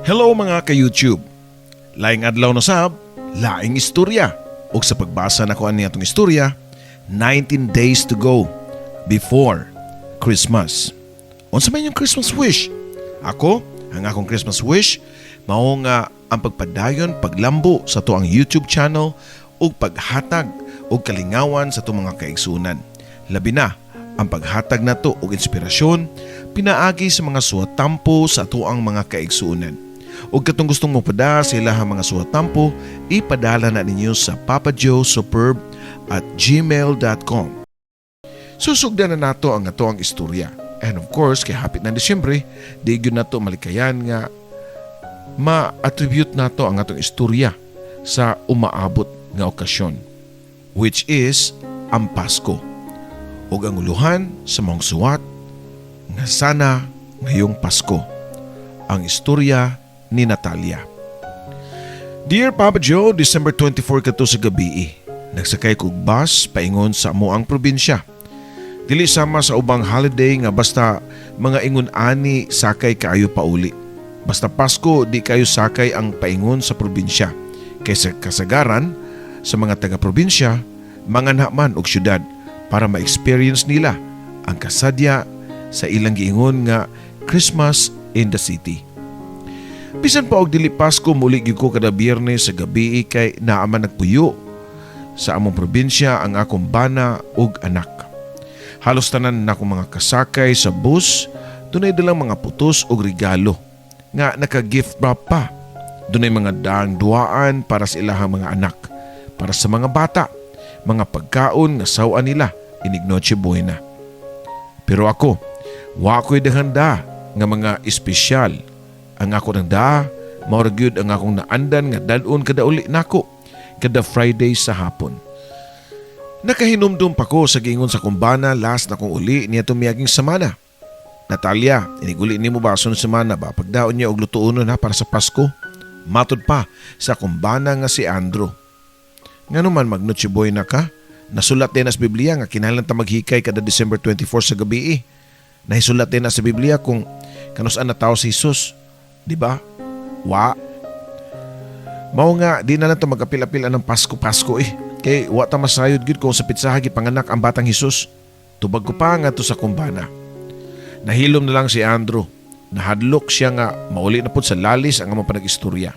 Hello mga ka-YouTube. Laing adlaw na sab, laing istorya. O sa pagbasa na ko ani atong istorya, 19 days to go before Christmas. Unsa man yung Christmas wish? Ako, ang akong Christmas wish, mao nga ang pagpadayon, paglambo sa to ang YouTube channel ug paghatag og kalingawan sa to mga kaigsunan. Labi na ang paghatag nato og inspirasyon pinaagi sa mga suwatampo sa ato ang mga kaigsunan. Ug katong gustong mopada sa ilahang mga suwatampo, ipadala na ninyo sa papajoesuperb@gmail.com. Susugdan na nato ang ato ang istorya. And of course, kay hapit na Disyembre, di gyud nato malikayan nga ma-attribute nato ang atong istorya sa umaabot nga okasyon, which is ang Pasko. Ug ang uluhan sa mong suwat nga sana ngayong Pasko, ang istorya ni Natalia. Dear Papa Joe, December 24 kato sa gabi. Nagsakay kog bus paingon sa amoang probinsya. Dili sama sa ubang holiday nga basta mga ingon ani sakay kaayo pauli. Basta Pasko di kayo sakay ang paingon sa probinsya. Kaysa kasagaran sa mga taga-probinsya, mga naman og syudad para ma-experience nila ang kasadya sa ilang giingon nga Christmas in the city. Bisan pa og dili Pasko, muli gyud ko kada Biyernes sa gabi kay naaman nagpuyo sa among probinsya ang akong bana ug anak. Halos tanan na akong mga kasakay sa bus, dunay dalang mga putos ug regalo nga naka-gift wrap pa. Dunay mga daang duaan para sa ilahang mga anak, para sa mga bata, mga pagkaon nga sawan nila inig Noche Buena. Pero ako, wa ko'y dahanda nga mga espesyal. Ang ako nang daa, maura gyud ang akong naandan nga dalon kada uli nako, kada Friday sa hapon. Nakahinumdum pa ko sa giingon sa kumbana last na kong uli niya tumiyaging semana. Natalia, iniguli ni mo ba sunod semana ba pagdaon niya og lutuon na para sa Pasko? Matod pa sa kumbana nga si Andrew. Ngano man mag-Noche Buena ka? Nasulat din sa Biblia nga kinahanglan ta maghikay kada December 24 sa gabi. Nahisulat din na sa Biblia kung kanus-an na tao si Jesus. Di ba? Wa. Mao nga di na lang ta mag-apil-apil ng Pasko Kay wa ta masayod gid kung sa pitsaha gipanganak ang batang Hesus. Tubag ko pa nga to sa kumbana. Nahilom na lang si Andrew. Nahadlok siya nga mauli na pud sa lalis ang among panag-istorya.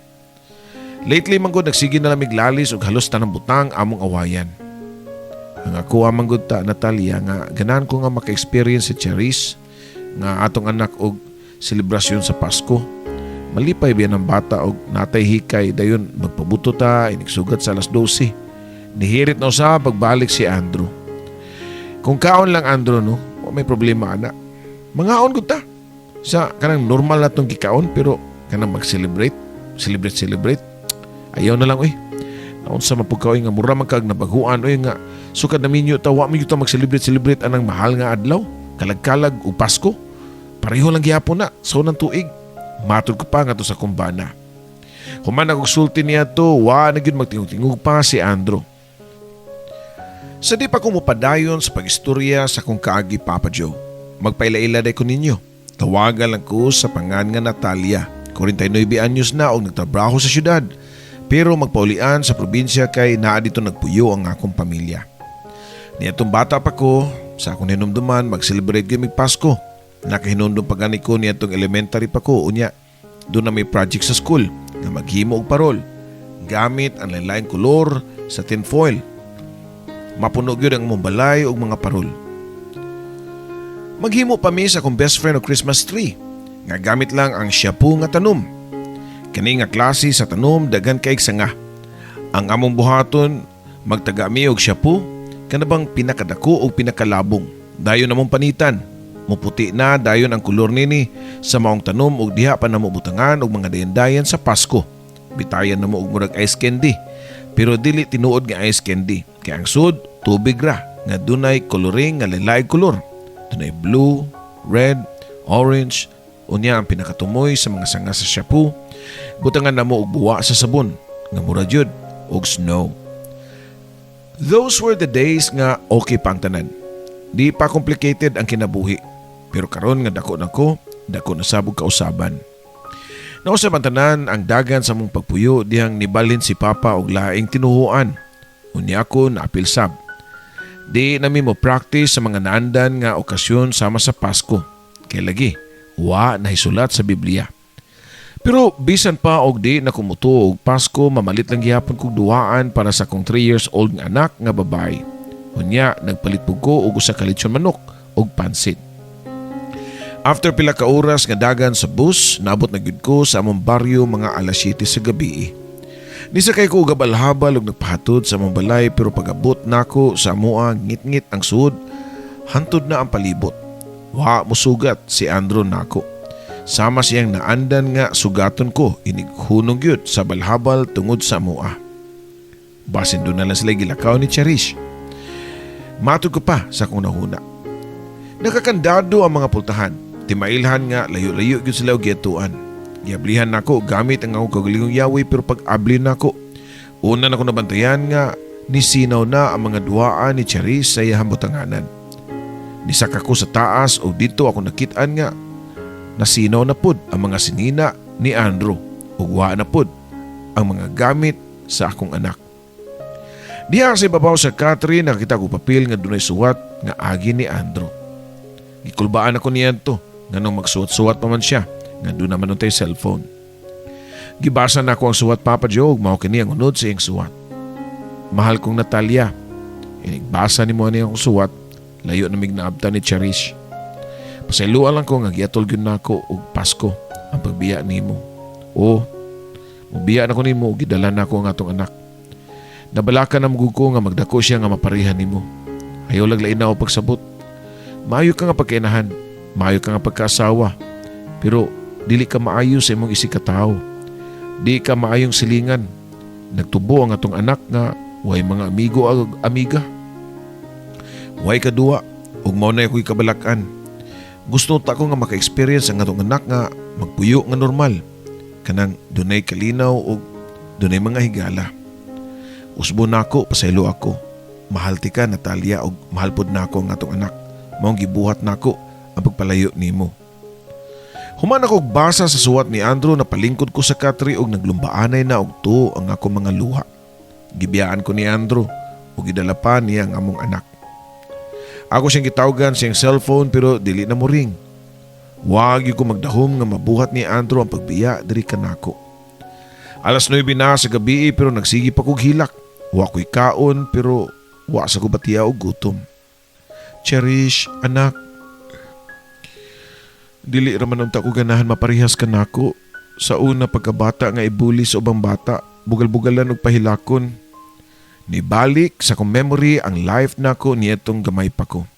Lately man gud nagsige na lamig lalis ug halos tanang butang among awayan. Ang ako amang gud ta Natalia nga ganan ko nga maka-experience si Charis nga atong anak og selebrasyon sa Pasko. Malipay biyan ang bata og natay hikay dayon magpabuto ta inigsugat sa alas 12. Nihirit na usa pagbalik si Andrew. Kung kaon lang Andrew no, may problema ana. Mangaon gud ta. Sa kanang normal na tong gikaon pero kanang mag-celebrate, celebrate. Ayaw na lang oy. Naunsa man pagkaoy nga mura man kag nabaguan oy nga sukad na minyo ta wa minyo ta mag-celebrate anang mahal nga adlaw, kalag-kalag ug Pasko. Pareho lang gihapon na sa unang tuig. Matod ko pa nga to sa kumbana. Human nagugsulti niya to, wa na gyud magtingog-tingog pa si Andrew. Sa di pa ko mupadayon sa pag-istorya sa kong kaagi Papa Joe, magpaila-ila day ko ninyo. Tawagan lang ko sa pangan nga Natalia. 49 anyos na og nagtrabaho sa syudad. Pero magpaulian sa probinsya kay naa dito nagpuyo ang akong pamilya. Niyatong bata pa ko, sa akong hinumduman mag-celebrate gamig Pasko. Nakahinundong pagani ko niyatong elementary pa ko unya. Doon na may project sa school nga maghimo og parol. Gamit ang lain-laing kolor sa tinfoil. Mapuno gyud ang mong balay og mga parol. Maghimo pa mi sa akong best friend og Christmas tree nga gamit lang ang shampoo nga tanom. Kani nga klase sa tanom daghan kay sanga. Ang among buhaton magtaga mi og shampoo kanabang pinakadako og pinakalabong. Dayon namong panitan. Muputi na dayon ang kulor nini sa maong tanom ug diha pa namo butangan og mga dayan-dayan sa Pasko. Bitayan namo og murag ice candy. Pero dili tinuod nga ice candy kay ang sud tubig ra nga dunay coloring nga lain-laing kolor. Dunay blue, red, orange, unya ang pinakatumoy sa mga sanga sa shampoo. Butangan namo og buwa sa sabon nga mura jud og snow. Those were the days nga okay pa ang tanan. Di pa complicated ang kinabuhi. Pero karon nga dako na sabog kausaban. Nausap ang tanan ang dagan sa mong pagpuyo dihang nibalhin si Papa og laing tinuhuan. Unya ako naapilsab. Di nami mo practice sa mga naandan nga okasyon sama sa Pasko. Kay lagi, wa nahisulat sa Biblia. Pero bisan pa og di na kumuto og Pasko, mamalit lang gihapon kog duwaan para sa kong 3 years old nga anak nga babae. Unya, nagpalit pug ko og usa ka lechon manok og pansit. After pila ka oras nga dagan sa bus, nabot na gyud ko sa among baryo mga alas 7 sa gabi. Nisakay ko og habal og nagpahatod sa among balay pero pag-abot nako sa amoa ngit-ngit ang suod, hantod na ang palibot. Wa mosugat si Andrew nako. Sama siyang naandan nga sugaton ko inighunong gyud sa balhabal tungod sa amoa. Basin doon na lang sila gilakaw ni Cherish. Matod ko pa sa kong nahuna. Nakakandado ang mga pultahan. Timailhan nga layo-layo gyud sila og giyatuan. Giablihan nako gamit ang akong kagalingong yawi pero pag-abli nako, una na ko nabantayan nga nisinaw na ang mga duwaan ni Charis sa iyang butanganan. Nisaka ko sa taas o dito ako nakitaan nga nasinaw na pud ang mga sinina ni Andrew ug wa na pud ang mga gamit sa akong anak. Diha sa ibabaw sa Catherine nakita ko papel nga dunay suwat nga agi ni Andrew. Gikulbaan ako niyan to nga nung magsuwat-suwat pa man siya nga doon naman tayo cellphone. Gibasa na ako ang suwat Papa Joe ug mao kini ang unod sa iyang suwat. Mahal kong Natalia, inigbasa ni mo ani ang suwat, layo na mig naabta ni Cherish. Pasayloan lang ko nga giatol gyud nako og Pasko ang pagbiya nimo. O, mubiya na ko nimo ug gidala nako ang atong anak. Nabalakan na mugug ko nga magdako siya nga maparihan nimo. Ayaw laglain na ako pagsabot. Maayo ka nga pagkainahan, maayo ka nga pagkaasawa. Pero dili ka maayo sa imong isikatawo. Di ka maayong silingan. Nagtubo ang atong anak nga way mga amigo ag amiga. Way kadua ug mao na ako'y kabalakan. Gusto ta ko nga maka-experience ang atong anak nga magpuyo nga normal. Kanang dunay kalinaw ug dunay mga higala. Usbo nako pasaylo ako. Mahal ti ka Natalia ug mahal pod nako ang atong anak. Maong gibuhat nako ang pagpalayo nimo. Human ako basa sa suwat ni Andrew na palingkod ko sa Katri og naglumbaanay na og tuo ang ako mga luha. Gibiyaan ko ni Andrew ug gidala pa niya ang among anak. Ako siyang gitawgan sa iyang cellphone pero dili na mo ring. Wag ko magdahom nga mabuhat ni Andrew ang pagbiya diri kanako. Alas 9 na sa gabi pero nagsigi pa kog hilak. Wa ko'y kaon pero wa sa ko batiya og gutom. Cherish, anak. Dili raman ang tako ganahan maparihas ka nako. Sa una pagkabata nga ibuli sa ubang bata, bugal-bugalan og pahilakon. Nibalik sa kong memory ang life nako niyetong gamay pa ko.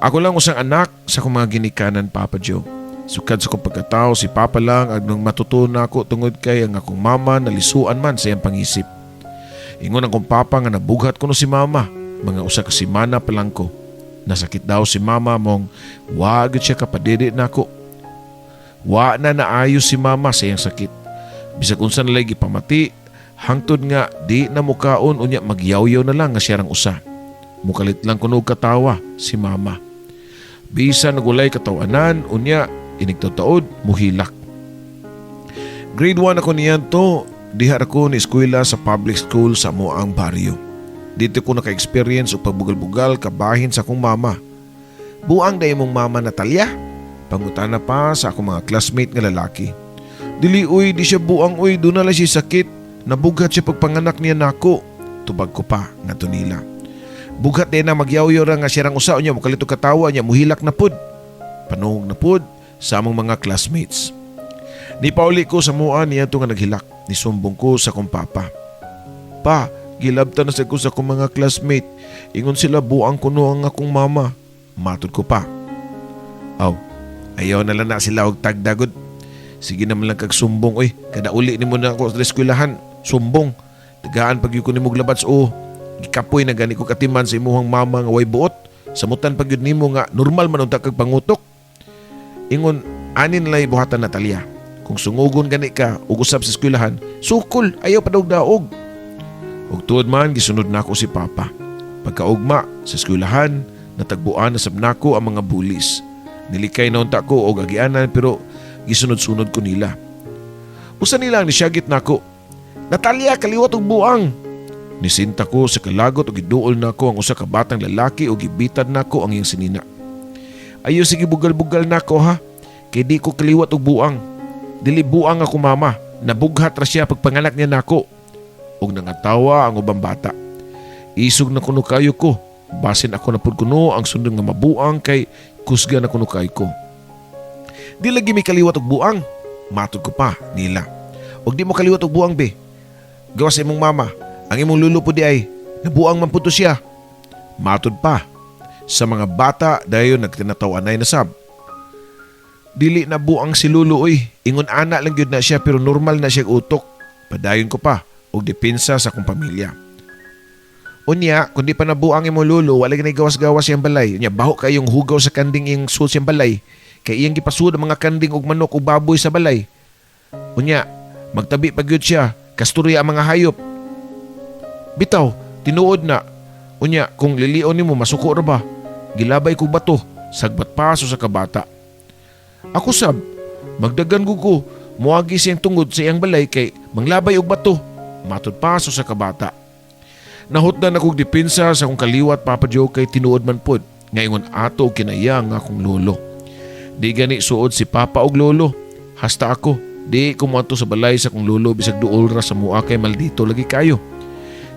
Ako lang usang anak sa kong mga ginikanan, Papa Joe. Sukad sa kong pagkatao si Papa lang ag nung matutunan ako tungod kay ang akong mama nalisuan man sa iyang pangisip. Ingon ang kong papa nga nabughat ko no si mama, mga usa ka semana pa lang ko. Nasakit daw si mama mong wag siya kapadede nako. Wa na naayos si mama sa iyang sakit. Bisag unsa na lagi pamati, hangtod nga di na mukaon unya magyaw-yaw na lang nga siya rang usa. Mukalit lang kuno katawa si mama. Bisan nagulay katawanan unya inigtataod muhilak. Grade 1 ako niyan to, diha ako ni eskwela sa public school sa moang baryo. Dito ko naka-experience o pagbugal-bugal kabahin sa akong mama. Buang na imong mama Natalia? Pangutana pa sa akong mga classmate nga lalaki. Dili uy, di siya buang uy, doon na lang siya sakit. Nabughat siya pagpanganak niya nako. Tubag ko pa nga to nila. Bughat din na magyaw-yaw nga siya rang usa niya, mukalito katawa niya, muhilak na pud. Panuhog na pud sa among mga classmates. Ni pauli ko sa mua niya ito nga naghilak. Nisumbong ko sa akong papa. Pa, gilabta na sa ko sa akong mga classmate. Ingon sila buang kuno ang akong mama. Matod ko pa. Aw, ayaw na lang na sila og tagdagod. Sige naman lang kag sumbong. Uy, kada uli ni mo na ako sa eskwelahan. Sumbong. Tagaan pag yun ko ni mong labats o. Gikapoy na gani ko katiman sa imuhang mama nga way buot. Samutan pag yun ni mo nga normal man ang kag pangutok. Ingon, anin lay buhatan Natalia. Kung sungugon gani ka ug usab sa eskwelahan, sukol, ayaw pa daog. Ug tuod man gisunod nako si Papa. Pagkaugma sa eskwelahan, natagbuan na sab nako ang mga bullies. Nilikay na unta ko og agianan pero gisunod-sunod ko nila. Usa nila ni siyagit nako. Natalia, kaliwat og buang. Nisinta ko sa kalagot o giduol nako ang usa ka batang lalaki o gibitad nako ang iyang sinina. Ayo sige bugal-bugal nako ha. Kay di ko kaliwat og buang. Dili buang ako mama. Nabughat ra siya pagpanganak niya nako. Og nangatawa ang ubang bata. Isog na kuno kayo ko. Basin ako na pud kuno ang sundon nga mabuang kay kusga na kuno kayo ko. Di lagi may kaliwat og buang. Matod ko pa nila. Og di mo kaliwat og buang be. Gawas imong mama. Ang imong lulo po di ay nabuang man po to siya. Matod pa. Sa mga bata dayon nagtinatawanay na sab. Dili na buang si lulo oy. Ingon ana lang gyud na siya pero normal na siya utok. Padayon ko pa og depensa sa akong pamilya. Unya, kundi pa nabuang imong lulo, wala ginay gawas-gawas siyang balay. Unya, baho kayong hugaw sa kanding iyang sul siyang balay. Kay iyang gipasud ang mga kanding og manok o baboy sa balay. Unya, magtabi pa gyud siya, kasturya ang mga hayop. Bitaw, tinuod na. Unya, kung lilion nimo masuko ra ba? Gilabay ko bato, sagbat paso sa kabata. Ako sab, magdagan ko, muagi siyang tungod sa iyang balay kay manglabay og bato. Matod paso sa kabata. Nahutdan akong depensa sa akong kaliwat Papa Joe kay tinuod man pod. Ngayon ato og kinaya nga akong lolo. Di gani suod si Papa og lolo. Hasta ako, di ko moadto sa balay sa akong lolo bisag duol ra sa mua kay maldito lagi kayo.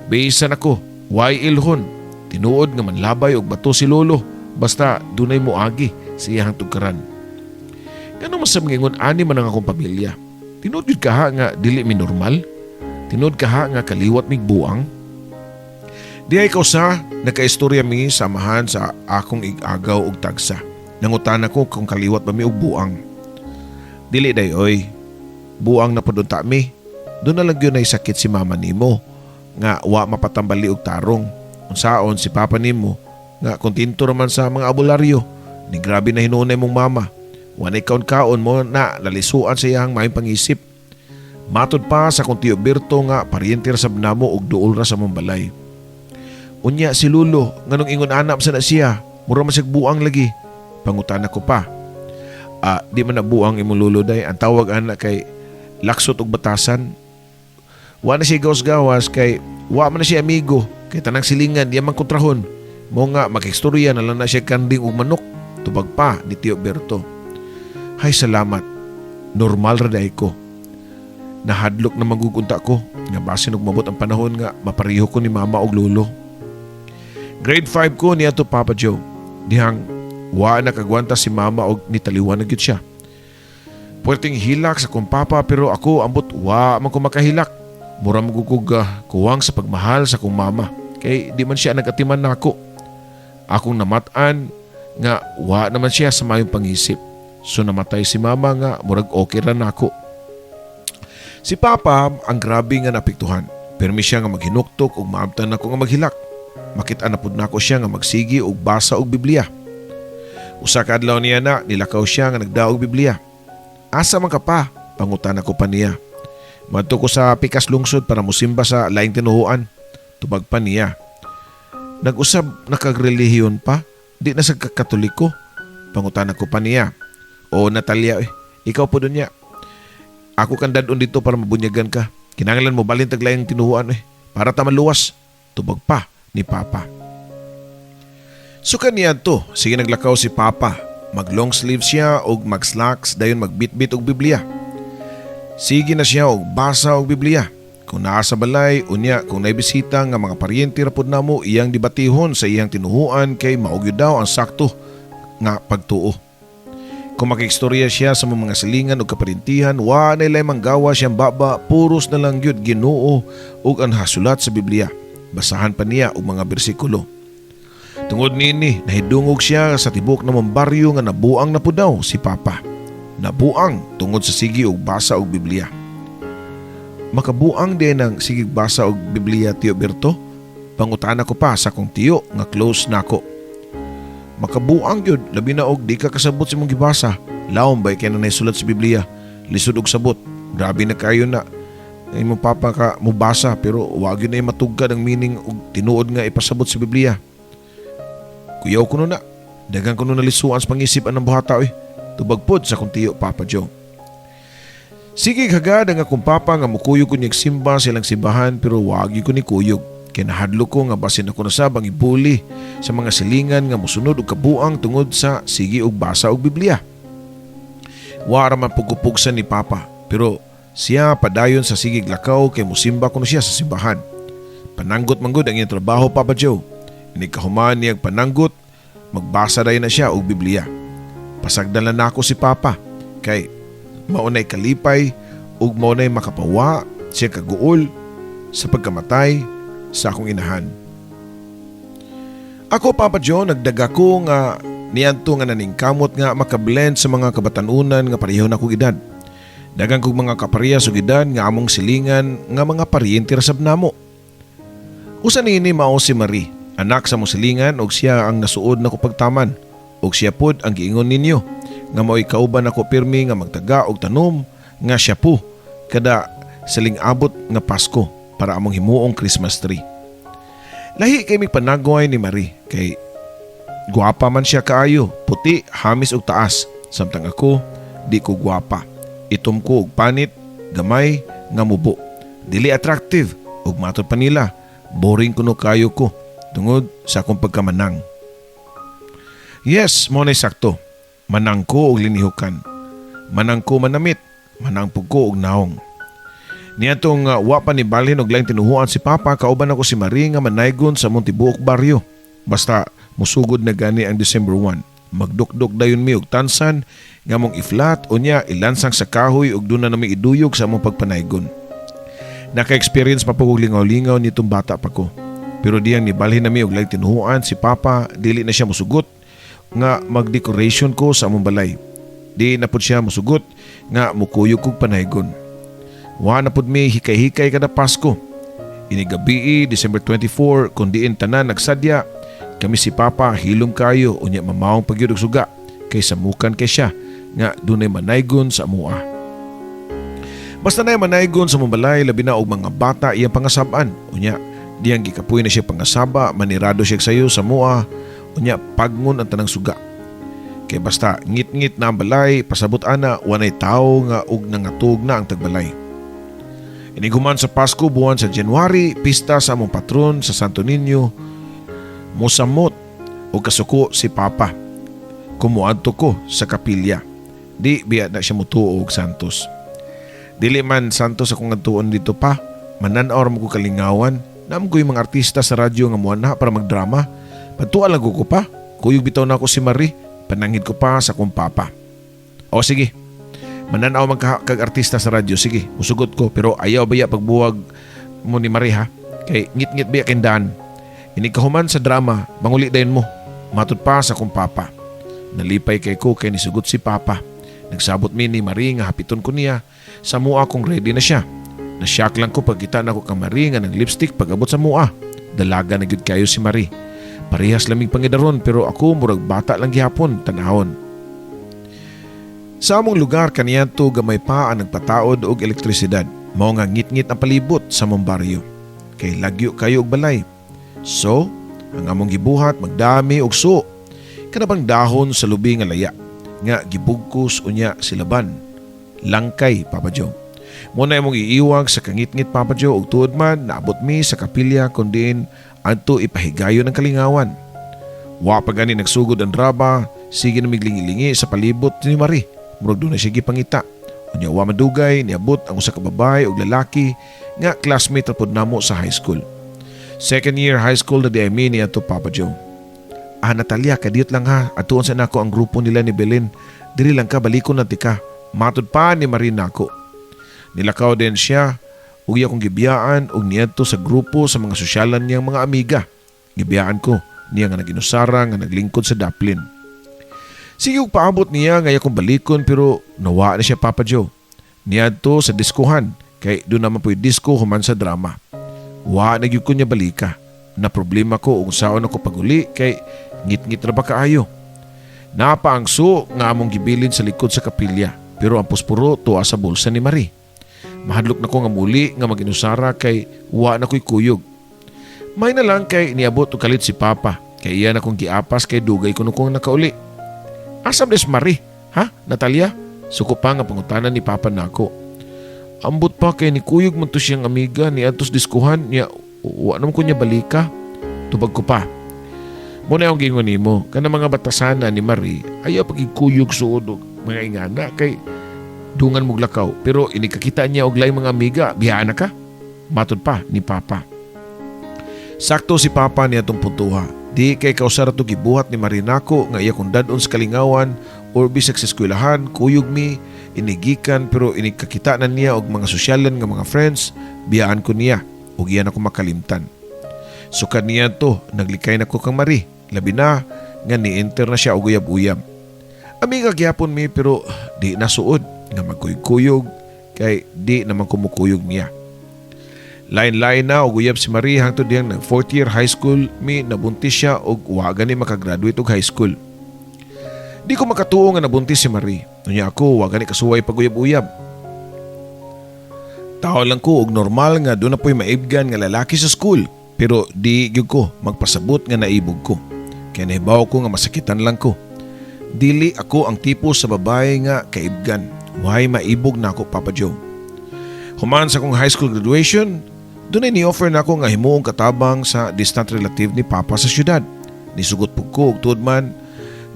Bisan ako, why ilhon? Tinuod nga manlabay og bato si lolo. Basta dunay moagi sa iyang tugkaran. Ngano masab ngingon ani man ang akong pamilya. Tinuod gyud kaha nga dili mi normal. Tinuod kaha nga kaliwat mig buang. Di ay kausa, nagkaistorya mi samahan sa akong igagaw og tagsa. Nangutan ako kung kaliwat ba mi og buang. Dili day oy. Buang na pud unta mi. Doon na lang yun ay sakit si mama nimo. Nga wa mapatambali og tarong. Unsaon si papa nimo. Nga kontinto raman sa mga abularyo. Ni grabe na hinunay mong mama. Wanay kaon-kaon mo na lalisuan sa iyang mayong pangisip. Matod pa sa kung tiyo Berto nga paryente ra sab namo og duol ra sa mong balay. Unya si Lulo, nganong ingon anak sa na siya, mura masig buang lagi. Pangutan ko pa. Di man na buang imong Lulo day, ang tawag anak kay laksot og batasan. Wa na siya gawas-gawas kay wa man na siya amigo, kay tanang silingan di man kontrahon. Mo nga makikstorya na lang na siya kanding og manok, tubag pa ni Tio Berto. Hay salamat, normal ra day ko. Nahadlok na magugunta ko, nga basin og mabot ang panahon nga mapariho ko ni mama og lolo. Grade 5 ko niya to Papa Joe. Dihang wa nakagwanta si mama og nitaliwan na gyud siya. Puwerteng hilak sa kong papa pero ako ambot wa man ko makahilak. Mura magugug kuwang sa pagmahal sa kong mama. Kay di man siya nagatiman nako. Akong namatan nga wa naman siya sa mayong pangisip. So namatay si mama nga murag okay ra nako. Si papa ang grabe nga napiktuhan. Permi siya nga maghinuktok ug maabtan nako nga maghilak. Makita na pud nako siya nga magsigi og basa og Biblia. Usa ka adlaw niya na nilakaw siya nga nagdaog Biblia. Asa man ka pa? Pangutan ako pa niya. Madto ko sa pikas lungsod para musimba sa laing tinuhuan. Tubag pa niya. Nag-usab nakagrelihiyon pa? Di na sa katoliko? Pangutan ako pa niya. O Natalia, ikaw po doon niya. Ako kan dadon dito para mabunyagan ka. Kinanglan mo balin taglayang tinuhuan para ta maluwas. Tubag pa ni Papa. So kaniya to, sige naglakaw si Papa. Mag long sleeve siya og mag slacks dayon magbitbit og Biblia. Sige na siya og basa og Biblia. Kung naa sa balay, unya kung naibisita nga mga paryente ra pud namo iyang debatihon sa iyang tinuhuan kay maugyo daw ang sakto nga pagtuo. Kung makikstorya siya sa mga silingan o kaparintihan, wa na ilay manggawa siyang baba, puros na lang yun Ginoo og ang hasulat sa Biblia. Basahan pa niya og mga bersikulo. Tungod nini, nahidungog siya sa tibok na mambaryo nga nabuang na po daw si Papa. Nabuang tungod sa sige og basa og Biblia. Makabuang din ang sige basa og Biblia, Tio Berto? Pangutana ko pa sa kong tiyo nga close nako. Makabuang yun, labi na og di ka kasabot si mong gibasa. Laom ba kaya na naisulat sa Biblia? Lisod og sabot. Grabe na kayo na. Ay mo papa ka mubasa pero wag yun ay matugkad ang meaning og tinuod nga ipasabot sa Biblia. Kuyaw ko na. Dagang ko na lisuan sa pangisipan ng buhata. Tubag pod sa kong tiyo Papa Joe. Sige kagad ang akong papa nga mukuyog ko niyag simba silang simbahan pero wagi ko ni kuyog. Kinahadlo ko nga basin ako nasabang ibuli sa mga silingan nga musunod og kabuang tungod sa sige og basa og Biblia. Wara man pugupugsan ni papa pero siya padayon sa sigig lakaw kay musimba ko na siya sa simbahan. Pananggot manggod ang iyang trabaho, Papa Joe. Inikahuman niyang pananggot, magbasa dayon na siya og Biblia. Pasagdalan na ako si papa kay maunay kalipay ug maunay makapawa siya kaguol sa pagkamatay sa akong inahan. Ako, Papa Joe, nagdaga ko nga niadto nga naningkamot nga makablend sa mga kabatanunan nga pareho na kong edad. Dagang kong mga kaparehas og edad nga among silingan nga mga pariyente rasab namo. Usa niini mao si Marie, anak sa mong silingan ug siya ang nasuod na ko pagtaman. Ug siya pod ang giingon ninyo nga mao'y kauban ako pirmi nga magtaga og tanom nga siya po kada saling abot nga Pasko para among himuong Christmas tree. Lahi kay mig panagway ni Marie kay guwapa man siya kaayo, puti, hamis og taas. Samtang ako, di ko guwapa. Itom ko og panit, gamay, nga mubo. Dili attractive, ug matod pa nila, boring kuno kayo ko, tungod sa akong pagkamanang. Yes, mo na'y sakto. Manang ko og linihukan. Manang ko manamit, manang pug ko og naong. Niadtong wa pa ni balhin og laing tinuhuan si Papa, kauban ako si Marie nga manaygon sa Montibuok baryo. Basta musugod na gani ang December 1. Magdukdok dayon mi og tansan nga mong iflat unya ilansang sa kahoy ug duna na mi iduyog sa among pagpanaygon. Naka-experience pa po og lingaw-lingaw nitong bata pa ko. Pero diyang nibalhin na mi og laing tinuhuan si Papa, dili na siya musugot nga mag-decoration ko sa among balay. Di na pud siya musugot nga mukuyog kog panaygon. Wa na pud mi hikay-hikay kada Pasko. Ini gabi, December 24, kun diin tanan nagsadya, kami si Papa hilom kayo unya mamawang pagyud og suga kay samukan kay siya nga dunay manaygon sa amua. Basta na manaygon sa among balay labi na og mga bata iyang pangasab-an. Unya diyang gikapoy na siya pangasaba, manirado siya sayo sa amua. Unya pagngon ang tanang suga. Kay basta ngit-ngit na ang balay, pasabot ana wanay tao nga ug nangatog na ang tagbalay. Iniguman sa Pasko buwan sa January, pista sa among patron sa Santo Niño. Mosamot o kasuko si Papa. Kumuadto ko sa kapilya. Di biya na siya mutuo og santos. Dili man santos akong nagtuon dito pa. Mananaw mo ko kalingawan. Naam ko yung mga artista sa radyo nga muana para magdrama. Patualag ko pa. Kuyog bitaw na ako si Marie. Panangid ko pa sa kong Papa. O sige. Mananaw magkag-artista sa radyo. Sige, musugot ko. Pero ayaw baya pagbuwag mo ni Marie ha. Kay ngit-ngit baya kindan. Inikahuman sa drama, manguli dayon mo. Matod pa sa kong Papa. Nalipay kay ko kay nisugot si Papa. Nagsabot mi ni Marie nga hapiton ko niya. Sa mua kong ready na siya. Nasyak lang ko pagkita na ko ka Marie nga ng lipstick pag-abot sa mua. Dalaga na gyud kayo si Marie. Parehas lamig pangidaron pero ako murag bata lang gihapon tanahon. Sa among lugar kaniadto gamay pa ang nagpataod og elektrisidad. Mao nga ngit-ngit ang palibot sa among baryo. Kay lagyo kayo og balay. So, ang among gibuhat magdami og suo. Kanabang dahon sa lubi nga laya nga gibugkos unya silaban. Langkay, Papa Joe. Muna imong iiwag sa kangit-ngit, Papa Joe, og tuod man naabot mi sa kapilya kundiin adto ipahigayo ng kalingawan. Wa pa gani nagsugod ang draba, sige na miglingi-lingi sa palibot ni Marie. Murag doon na siya gipangita. Unya wa madugay niabot ang usa ka babae ug lalaki nga classmate pod namo sa high school. Second year high school na di amin niya to, Papa Joe. Natalia, kadiyot lang ha. Atuon sa nako ang grupo nila ni Belen. Diri lang ka, balikon na tika. Matod pa ni Marie nako. Nilakaw din siya. Uya kong gibiyaan ug niadto sa grupo sa mga sosyalan niyang mga amiga. Gibiyaan ko niya nga naginusara nga naglingkod sa daplin. Sige paabot niya nga akong balikon pero nawa na siya, Papa Joe. Niadto sa diskuhan kay doon naman po'y disco human sa drama. Wa na gyud ko niya balika. Na problema ko kung saon ako paguli kay ngit-ngit ra ba kaayo. Napa ang su nga among gibilin sa likod sa kapilya pero ang puspuro tuwa sa bulsa ni Marie. Mahadlok na ko nga muli nga maginusara kay wa na ko'y kuyog. May na lang kay niabot o kalit si Papa kay iyan akong giapas kay dugay ko nung nakauli. Asam des Marie, ha Natalia? Suko pa nga pangutanan ni Papa nako. Ambot pa kay ni kuyog man to siyang amiga ni atos diskuhan niya wa naman ko niya balika. Tubag ko pa. Muna yung gingon nimo, kana mga batasana ni Marie, ayaw pagigkuyog suod og mga ingana kay dungan mong lakaw. Pero inikakita niya og laing mga amiga, bihana ka? Matod pa ni Papa. Sakto si Papa niya itong puntuha. Di kay kausara to gibuhat ni Marie nako nga iya kung dadon sa kalingawan or bisag sa eskwelahan, kuyog mi, inigikan pero inikakita na niya og mga sosyalan nga mga friends, biyaan ko niya og iyan ako makalimtan. Sukad niya to, naglikay na ko kang Marie. Labi na, nga ni-enter na siya og uyab-uyab. Amiga gyapon mi pero di nasuod nga magkuyog-kuyog kay di naman kumukuyog niya. Lain-lain na og uyab si Marie hangtod diyang nag 4th year high school mi nabuntis siya og wa gani makagraduate og high school. Di ko makatuo nga nabuntis si Marie. Unya ako wa gani kasuway pag uyab-uyab. Tao lang ko og normal nga doon na po'y maibgan nga lalaki sa school. Pero di gyud ko magpasabot nga naibog ko. Kaya nahibaw ko nga masakitan lang ko. Dili ako ang tipo sa babae nga kaibgan. Why maibog na ako, Papa Joe. Human sa akong high school graduation, doon ay ni-offer na ako nga himuong katabang sa distant relative ni Papa sa syudad. Nisugot po ko og tuod man,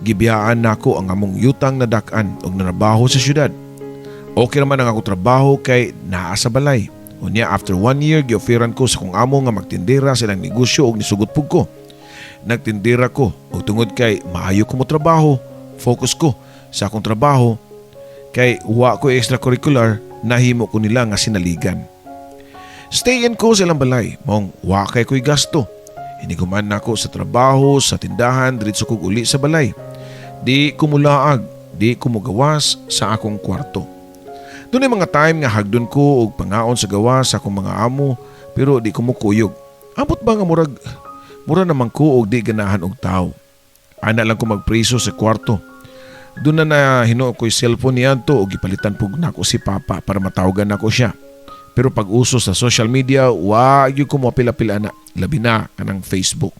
gibiyaan na ako ang among yutang na dak-an og nanabaho sa syudad. Okay naman ang ako trabaho kay naa sa balay. Unya after 1 year, gioferan ko sa kong amo nga magtindera silang negosyo og nisugot po ko. Nagtindera ko og tungod kay maayo ko mo trabaho, focus ko sa akong trabaho, kay wa ko extracurricular, nahimo ko nila nga sinaligan. Stay in ko sa ilang balay, mong wa kay ko'y gasto. Iniguman na ako sa trabaho, sa tindahan, diretso kog uli sa balay. Di kumulaag, di kumugawas sa akong kwarto. Doon ay mga time nga hagdon ko og pangaon sa gawa sa akong mga amo, pero di kumukuyog. Ambot ba nga mura naman ko og di ganahan og tao. Ana lang ko magpriso sa kwarto. Doon na hinuo ko'y cellphone niya to og gipalitan pug nako si Papa para matawagan nako siya. Pero pag uso sa social media, wa gyud ko mo pila-pila na, labi na kanang Facebook.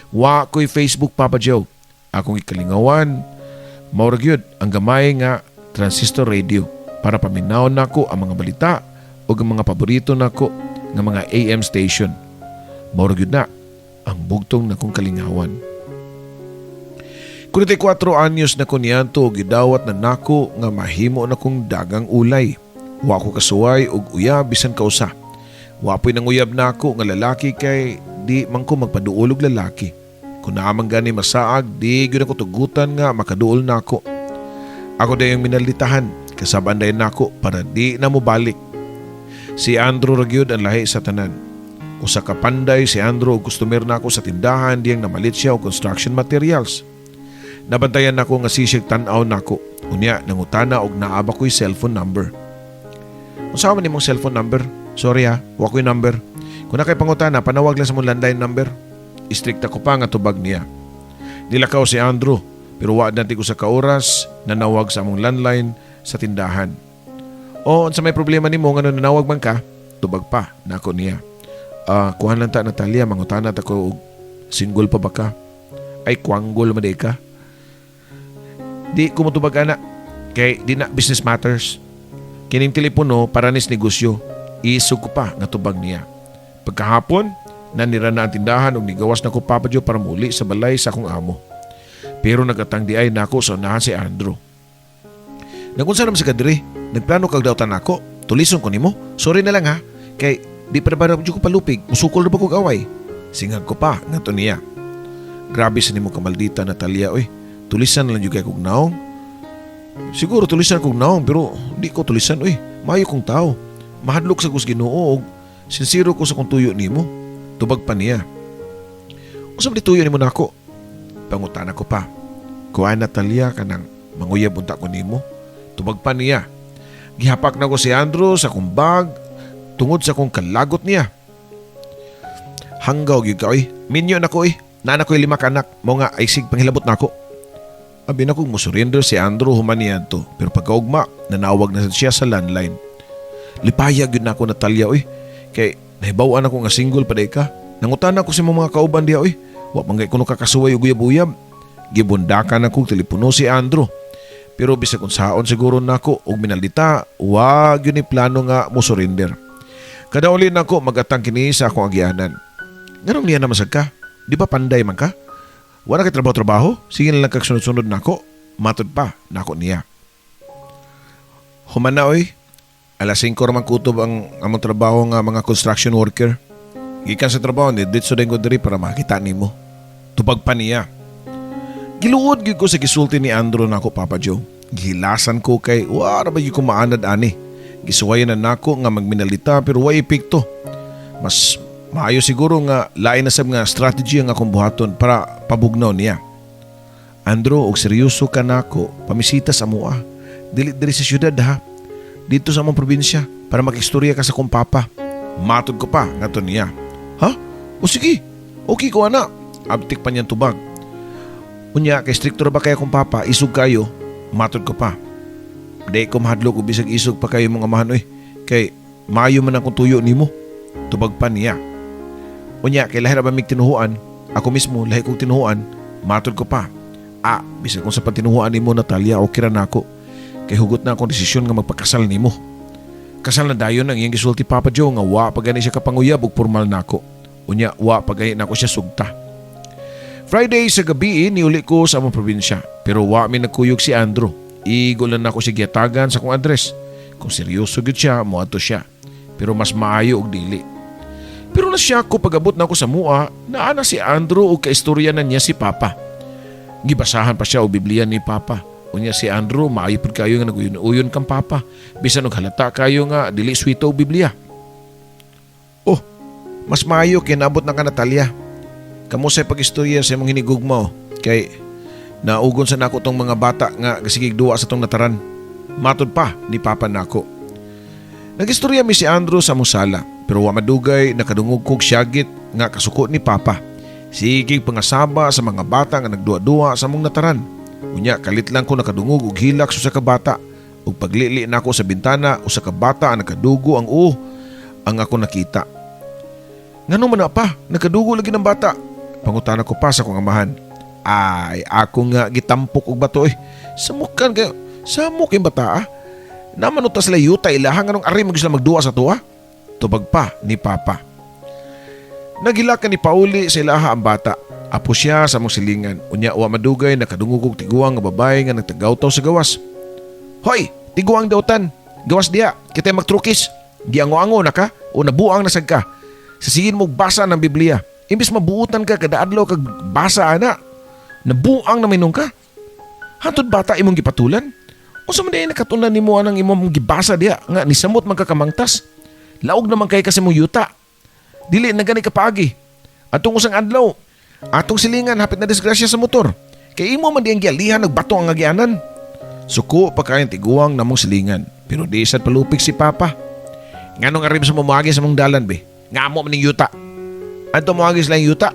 Wa ko'y Facebook, Papa Joe. Akong ikalingawan, maura gyud ang gamay nga transistor radio para paminawon nako ang mga balita o ang mga paborito nako nga mga AM station. Maura gyud na ang bugtong na kong kalingawan. 44 anyos na ko niyanto og gidawat na nako nga mahimo na kong dagang ulay. Wa ko kasuway og uyab bisan kausa. Wa po'y nanguyab nako nga lalaki kay di man ko magpaduol og lalaki. Kung naamang gani masaag, di gyud ako tugutan nga makaduol nako. Ako dayong minalitahan kasabaan dayon nako para di na mo balik. Si Andrew ragyod ang lahi sa tanan. Usa ka panday si Andrew og customer nako sa tindahan diyang namalit siya og construction materials. Nabantayan nako nga sisig tan-aw nako. Unya nangutana og naaba ko'y cellphone number. Unsa man nimong cellphone number? Sorry ha, wa ko'y number. Kung na kay pangutana, panawag lang sa mong landline number. Istrikta ko pa nga tubag niya. Nilakaw si Andrew, pero wa natin ko sa kauras nanawag sa among landline sa tindahan. O, unsa may problema nimo nga nanawag man ka? Tubag pa nako niya. Kuhan lang ta Natalia, mangutana ta ko single pa ba ka? Ay kwanggol man ka? Di ko mo tubag ana. Kay di na business matters. Kining telepono para nis negosyo. Isug ko pa nga tubag niya. Pagkahapon, nanira na ang tindahan og nigawas na ko Papa Joe para muli sa balay sa akong amo. Pero nagatang di ay nako sa unahan si Andrew. Nagunsa naman si Kadri, nagplano kag daw tanako. Tulison ko nimo. Sorry na lang ha. Kay di pa ba ko palupig. Musukol na ba kong away? Singag ko pa nga to niya. Grabe sa nimo kamaldita Natalia oy. Tulisan lang yung kay kong naong. Siguro tulisan kong naong pero di ko tulisan oy. Mayo kong tao. Mahadlok sa kus Ginoo og sinsiro ko sa kong tuyo nimo. Tubag pa niya. Usab di tuyo nimo nako. Pangutana ko pa. Kuha Natalia kanang manguyab unta ko nimo. Tubag pa niya. Gihapak na ko si Andrew sa kong bag tungod sa kong kalagot niya. Hanggaw gyud ka oy. Minyo na ko oy. Nana ko'y 5 anak. Mo nga ay sig panghilabot na ako. Abi na kong musurrender si Andrew human niya to. Pero pagkaugma, nanawag na siya sa landline. Lipayag yun na ako Natalia oy. Kay nahibawaan ako nga single pa day ka. Nangutan ako si mga kauban diya oy. Wa manggay ko no kakasuway o guyab-uyab. Gibundakan akong telepono si Andrew. Pero bisag kung saon siguro nako og minaldita, wag yun ni plano nga mo surrender. Kada uli nako magatang kini sa akong agyanan. Nganong niya naman ka? Di ba panday man ka? Wala kay trabaho-trabaho? Sige na lang kag sunod-sunod nako. Matod pa nako niya. Human na oy. Alas 5 raman kutob ang among trabaho nga mga construction worker. Gikan sa trabaho ni ditso din ko diri para makita nimo. Tubag pa niya. Giluod gyud ko sa gisulti ni Andrew nako Papa Joe. Gihilasan ko kay wala ba gyud ko maanad ani. Gisuwayan na nako nga magminalita pero way epekto. Mas maayo siguro nga lain na sab nga strategy ang akong buhaton para pabugnaw niya. Andrew, og seryoso ka nako, pamisita sa mua. Dili sa syudad ha. Dito sa among probinsya para makistorya ka sa kong papa. Matod ko pa nga to niya. Ha? O sige, okay ko ana. Abtik pa niyang tubag. Unya, kay stricto ba kaya kong papa, isog kayo, matod ko pa. Di ko mahadlok o bisag isog pa kayo mga amahan kay maayo man akong tuyo nimo. Tubag pa niya. Unya, kay lahir ba mig tinuhuan, ako mismo lahi kong tinuhuan, matod ko pa. Bisag kung sa patinuhuan nimo Natalia, okay ra nako. Kay hugot na akong desisyon nga magpakasal nimo. Kasal na dayon ang iyang gisulti Papa Joe nga wa pa gani siya kapanguyab og formal nako. Unya, wa pa gani nako siya sugta. Friday sa gabi niuli ko sa among probinsya pero wa mi nagkuyog si Andrew. Igo lang nako siya giatagan sa kong address. Kung seryoso gyud siya, moadto siya. Pero mas maayo og dili. Pero nasya ko pagabot nako sa mua, naana si Andrew og kaistorya na niya si Papa. Gibasahan pa siya og Biblia ni Papa. Unya si Andrew, maayo pud kayo nga naguyon-uyon kang Papa. Bisan og halata kayo nga dili swito og Biblia. Oh, mas maayo kay naabot na ka Natalia. Kamo sa pag-istorya sa imong hinigugma kay naugon sa nako tong mga bata nga gasigig duwa sa tong nataran. Matod pa ni Papa nako. Nag-istorya mi si Andrew sa musala pero wa madugay nakadungog kog syagit nga kasuko ni Papa. Sige pangasaba sa mga bata nga nagduwa-duwa sa mong nataran. Unya kalit lang ko nakadungog og hilak sa kabata. Ug paglili nako sa bintana usa ka bata ang nakadugo ang ang ako nakita. Ngano man na pa, nakadugo lagi ng bata. Pangutana ko pa sa kong amahan. Ay, ako nga gitampok og bato Samukan kayo. Samok yung bata Naman utas sila yuta ilahang anong ari mag sila magduwa sa tuwa. Tubag pa ni Papa. Nagilakan ni Pauli sa ilaha ang bata. Apo siya sa mong silingan. Unya wa madugay nakadungog og tiguang nga babae nga nagtagaw-taw sa gawas. Hoy, tiguang dawtan. Gawas diya, kita magtrukis. Giango-ango na ka o nabuang nasag ka. Sasigin mo basa ng Biblia. Imbis mabuutan ka kada adlaw kag basa ana. Nabuang na minong ka. Hantod bata imong gipatulan. Unsa man day nakatunan nimo anang imong gibasa diya nga nisamot man ka kamangtas. Laog naman kay kasi mong yuta. Dili na gani ka paagi. Atong usang adlaw, atong silingan hapit na disgrasya sa motor. Kay imo man diyang gialihan nagbato ang agianan. Suko pa kayang tiguang namong silingan. Pero di sad palupig si Papa. Nganong arim sa mamagi sa mong dalan be? Ngamo man ning yuta. Anto mo agis lang yuta.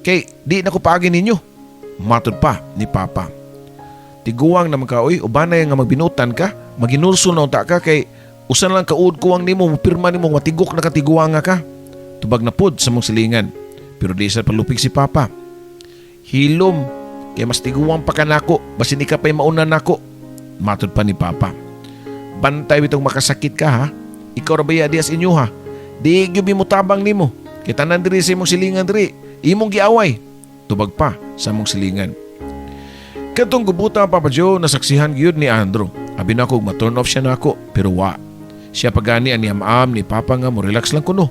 Kay di na ko paagi ninyo. Matod pa ni Papa. Tiguang naman ka ubanay nga magbinutan ka, maginulso na unta ka kay usan lang kaud kuwang nimo mupirma nimo matigok na katiguang ka. Tubag na pud sa mong silingan. Pero di sa palupig si Papa. Hilom, kay mas tiguang pa ka nako, basin ka pa'y mauna nako. Matod pa ni Papa. Bantay bitong makasakit ka ha. Ikaw ra baya dias inyo ha. Di gyud mo tabang nimo. Kay tanan diri sa imong silingan diri, imong giaway. Tubag pa sa mong silingan. Kadtong gubuta Papa Joe nasaksihan gyud ni Andrew. Abi nako ma-turn off siya nako, pero wa. Siya pagani ani am ni Papa nga mo relax lang kuno.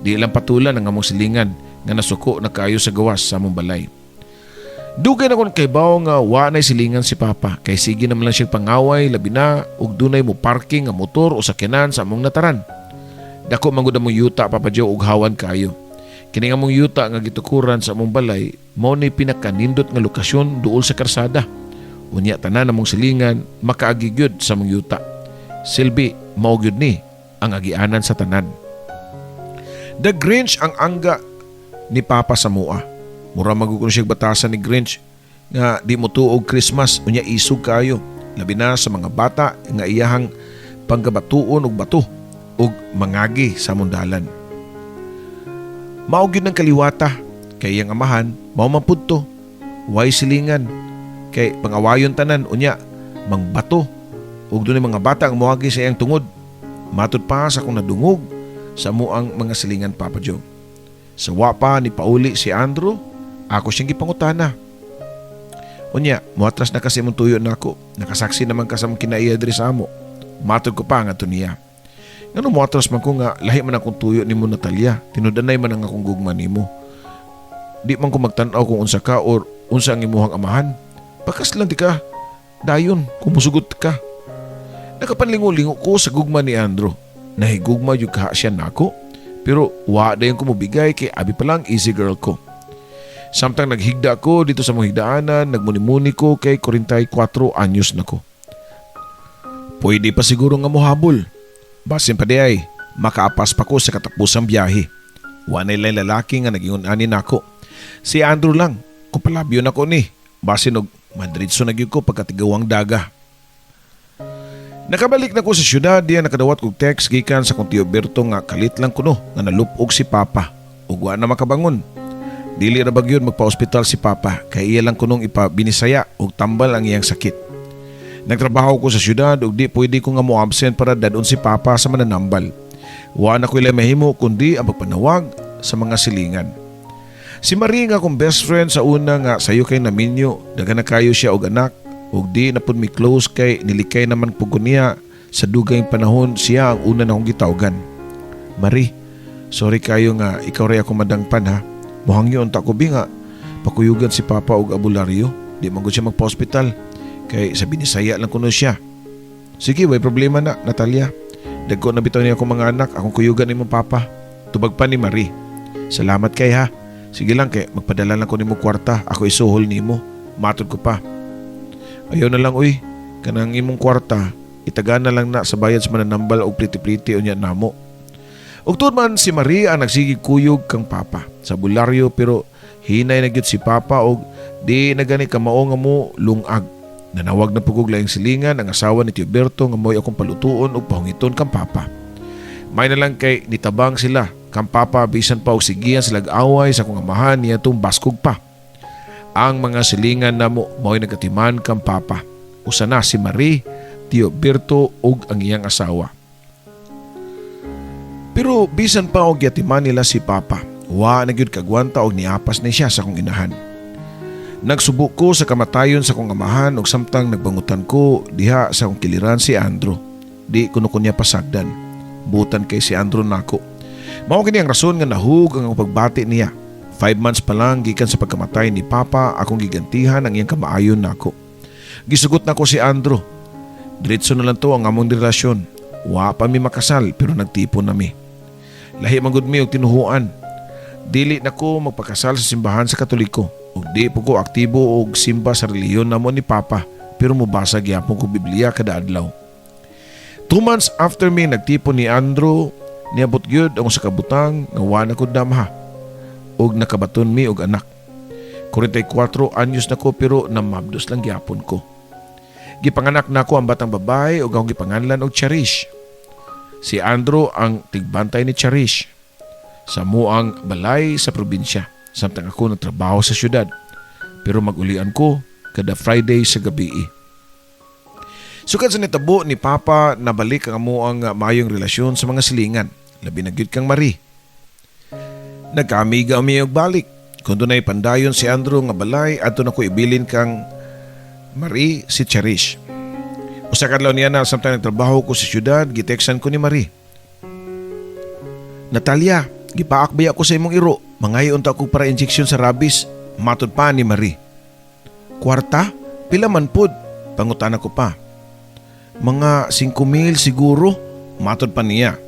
Di lang patulan ang among silingan nga nasuko na kaayo sa gawas sa among balay. Dugay na kon kay bawo nga wa nay silingan si Papa kay sige naman lang siya pangaway labi na ug dunay mo parking nga motor o sakyanan sa among nataran. Dako mangud among yuta Papa Joe ug hawan kaayo. Kini nga among yuta nga gitukuran sa among balay mao ni pinakanindot nga lokasyon duol sa karsada. Unya tanan among silingan makaagi gyud sa among yuta. Silbi mao gyud ni ang agianan sa tanan. The Grinch ang angga ni Papa sa mua. Mura magukon siya batasan ni Grinch nga di mo tuog Christmas unya isog kayo. Labi na sa mga bata nga iyahang panggabatuon og bato og mangagi sa mundalan. Mao gyud ng kaliwata kay iyang amahan mao man pudto. Way silingan kay pangawayon tanan unya mangbato ug dunay mga bata ang moagi sa iyang tungod. Matud pa sa akong nadungog sa muang mga silingan, Papa Joe. Sa wa pa ni pauli si Andrew, ako siyang gipangutana. Unya, muatras na kasi mong tuyo na ako. Nakasaksi naman ka sa mong kinaiya diri sa amo. Matud ko pa nga to niya. Ngano muatras man ko nga lahi man akong tuyo ni mo, Natalia. Tinudanay man ang akong gugma nimo. Di man ko magtanaw kung unsa ka or unsa ang imuhang amahan. Bakas lang di ka. Dayon, kumusugot ka. Nakapanlingo-lingo ko sa gugma ni Andrew. Nahigugma yung kaha siya nako. Pero wa dayon ko mobigay kay abi pa lang easy girl ko. Samtang naghigda ko dito sa mga higdaanan, nagmuni-muni ko kay 44 anyos na ko. Pwede pa siguro nga mohabol. Basin pa di ay, makaapas pa ko sa katapusang biyahe. Wa na ilang lalaki nga nagingon-ani nako. Si Andrew lang, kung palabyo na ko ni. Basin og madridso na gyud ko pagkatigawang daga. Nakabalik na ko sa syudad, diya nakadawat kog text gikan sa kong Tio Berto nga kalit lang kuno nga nalupog si Papa ug wa na makabangon. Dili ra bagyon magpa-ospital si Papa kay iya lang kunong ipabinisaya ug tambal ang iyang sakit. Nagtrabaho ko sa syudad ug di pwede ko nga mo absent para dadon si Papa sa mananambal. Wa na ko ilay mahimo kundi ang pagpanawag sa mga silingan. Si Marie nga akong best friend sa una nga sayo kay naminyo, daghan na kayo siya og anak. Ug di na pud mi close kay nilikay naman pug niya sa dugay panahon siya ang una na akong gitawgan. Marie, sorry kayo nga ikaw ray ako madangpan ha. Mohangyo unta ko bi nga pakuyugan si Papa og abularyo. Di man gud siya magpa-hospital kay sa binisaya lang kuno siya. Sige, way problema na, Natalia. Dagko na bitaw niya akong mga anak, akong kuyugan ni mong Papa. Tubag pa ni Marie. Salamat kay ha. Sige lang kay magpadala lang ko nimo kwarta, ako isuhol nimo. Matud ko pa. Ayaw na lang uy, kanang imong kwarta, itaga na lang na sa bayad sa mananambal o pliti-pliti o niya namo. Ug tuod man si Maria ang nagsigig kuyog kang Papa sa bularyo pero hinay na gyud si Papa og di na gani kamao nga mo lungag. Nanawag na pugog laing silingan ang asawa ni Tio Berto nga mo'y akong palutuon og pahungiton kang Papa. May na lang kay nitabang sila kang Papa bisan pa og sigihan sila away sa kong amahan niya itong baskog pa. Ang mga silingan na mo'y nagatiman kang Papa. Usa na si Marie, Tio Berto ug ang iyang asawa. Pero bisan pa og yatiman nila si Papa, wa na gyud kagwanta og niapas na siya sa kong inahan. Nagsubok ko sa kamatayon sa kong amahan ug samtang nagbangutan ko diha sa kong kiliran si Andrew. Di kuno ko niya pasagdan. Butan kay si Andrew nako. Mao kini ang rason nga nahug ang pagbati niya. 5 months pa lang gikan sa pagkamatay ni Papa akong gigantihan ang iyang kamaayon nako. Gisugot na ko si Andrew. Diretso na lang to ang among relasyon. Wa pa mi makasal pero nagtipon na mi. Lahi man gud mi og tinuhuan. Dili na ko magpakasal sa simbahan sa Katoliko. Ug di po ko aktibo og simba sa relihiyon namo ni Papa pero mubasa gyapon ko Biblia kada adlaw. 2 months after mi nagtipon ni Andrew, niabot gyud ang sa kabutang nga wa na ko damha. Og nakabaton mi og anak. 44 anyos na ko pero namabdos lang gyapon ko. Gipanganak na ko ang batang babae og akong gipanganlan og Cherish. Si Andrew ang tigbantay ni Cherish sa muang balay sa probinsya. Samtang ako nagtrabaho sa syudad. Pero magulian ko kada Friday sa gabi. Sukad sa nitabo ni Papa nabalik ang muang mayong relasyon sa mga silingan. Labi na gyud kang Marie. Nagkaamiga og balik. Kung dunay pandayon si Andrew nga balay, adto na ko ibilin kang Marie si Cherish. Usa kadlaw niya na samtang nagtrabaho ko sa syudad, giteksan ko ni Marie. Natalia, gipaakbay ako sa imong iro. Mangayon ta ko para injection sa rabies. Matud pa ni Marie. Kwarta? Pila man pud? Pangutan ko pa. Mga 5,000 siguro? Matud pa niya.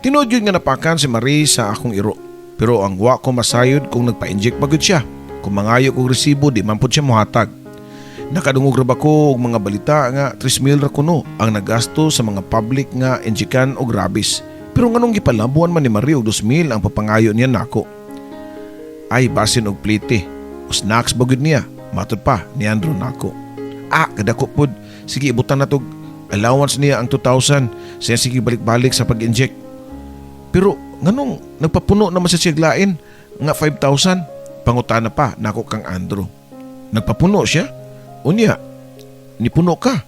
Tinuod yun nga napakan si Marie sa akong iro. Pero ang wa ko masayod kung nagpa-inject pagod siya. Kung mangayo kong resibo, di man po siya muhatag. Nakadungog ra ba ko og mga balita nga 3,000 ra kuno ang nagasto sa mga public nga injekan og rabies. Pero nganong gipalabuan man ni Marie og 2,000 ang papangayo niya nako. Ay basin og plite. O snacks bagod niya. Matud pa ni Andrew nako. Kadako pod. Sige ibutan na tog allowance niya ang 2,000. Siya sige balik-balik sa pag-inject. Pero nganong nagpapuno naman sa siglain nga 5,000? Pangutana pa nako kang Andrew. Nagpapuno siya? Unya, nipuno ka.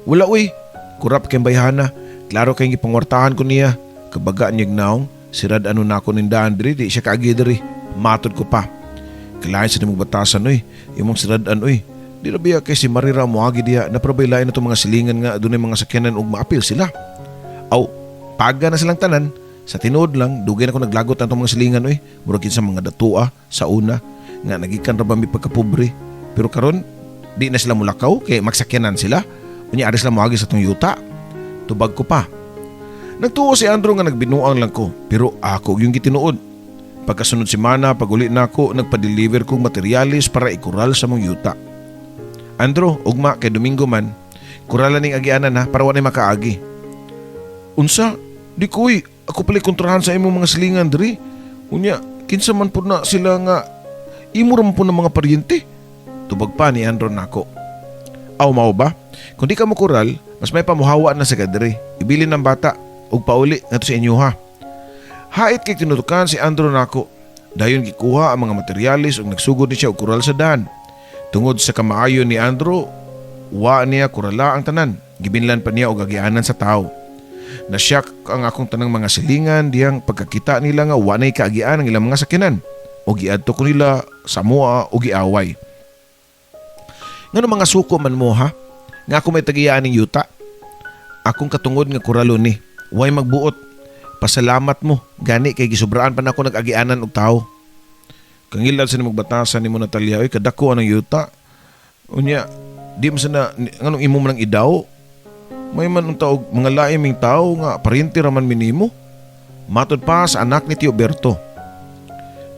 Wala uy, kurap kay bayhana. Klaro kay gipangwartahan ko niya. Kabaga niya gnaong, sirad ano na ako nindaan diri, di siya kaagi diri. Matod ko pa. Kailangan sa nimong batasan uy, imong siradan uy. Di na biya kay si Marira moagi diya na probaylain na itong mga silingan nga doon mga sakyanan ug maapil sila. Aw, paga na silang tanan. Sa tinuod lang, dugay na ko naglagot ang itong mga silingan uy. Murag sa mga datua sa una nga nagikan ra ba mi pagkapobre. Pero karon di na sila mulakaw kay magsakyanan sila. Unya ari sila moagi sa tong yuta. Tubag ko pa. Nagtuo si Andrew nga nagbinuang lang ko, pero ako yung gitinuod. Pagkasunod semana, pag-uli na ako, nagpa-deliver kong materialis para ikural sa mong yuta. Andrew, ugma kay Domingo man, kuralan ning agianan ha, para wanay makaagi. Unsa? Di koy, ako pala kontrahan sa imong mga silingan diri. Unya, kinsa man po na sila nga, imo ram po ng mga paryente. Tubag pa ni Andrew nako. Aw mao ba? Kung di ka mo kural, mas may pamuhawa na sa kadiri. Ibilin ng bata, ug pauli nga to sa inyo ha. Hait kay tinutukan si Andrew nako. Dayon gikuha ang mga materialis ug nagsugod ni siya og kural sa daan. Tungod sa kamaayo ni Andrew, wa niya kurala ang tanan. Gibinlan pa niya og agianan sa tao. Nasyak ang akong tanang mga silingan diyang pagkakita nila nga wa nay kaagian ang ilang mga sakyanan. O giadto ko nila sa mua o giaway. Ngano mga suko man mo ha? Nga ako may tagiyaan ning yuta. Akong katungod nga kuralo ni. Way magbuot. Pasalamat mo. Gani kay gisubraan pa na ako nag-agianan og tao. Kangilal sa nimong batasan ni mo Natalia, oy kadako anong yuta. Unya, di mo sana nganong imo man ang idaw. May man unta og mga lain ming tao nga parinti raman minimo. Matod pa sa anak ni Tio Berto.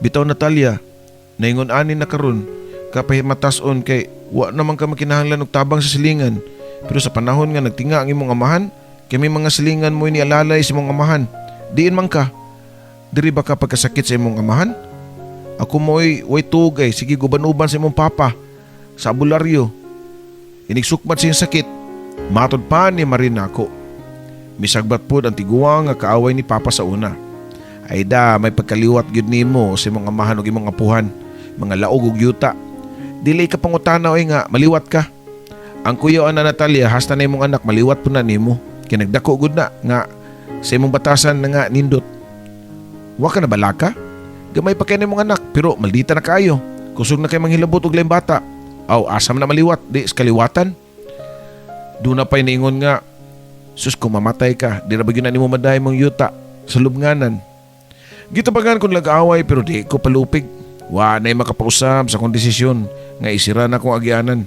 Bitaw Natalia, naingon ani na karon kapahimatason kay wa naman ka makinahanglan og tabang sa silingan. Pero sa panahon nga nagtinga ang imong amahan, kay may mga silingan mo ni alalay sa imong amahan. Diin man ka. Diri ba ka pagkasakit sa imong amahan? Ako mo'y way tugay, sige guban-uban sa imong papa sa abularyo. Inigsukmat siyang sakit. Matod pa ni Marina ako. Misagbat po ang tiguang nga kaaway ni papa sa una. Ay da, may pagkaliwat gyud nimo sa imong amahan ug imong apuhan, mga laog ug yuta. Dili ka pangutanaw nga maliwat ka. Ang kuya ana Natalia hasta na imong anak maliwat po na nimo. Kinagdako gud na nga sa imong batasan na nga nindot. Wa ka na balaka? Gamay pa kayo ng mga anak pero maldita na kayo. Kusog na kayo manghilabot og laing bata. Aw asam na maliwat di skaliwatan. Doon na pa'y naingon nga, sus kung mamatay ka, di na ba yun na mo maday mong yuta sa lubnganan. Gitabagan kong lag-away pero di ko palupig. Wa na'y makapausap sa kong desisyon nga isira na kong agianan.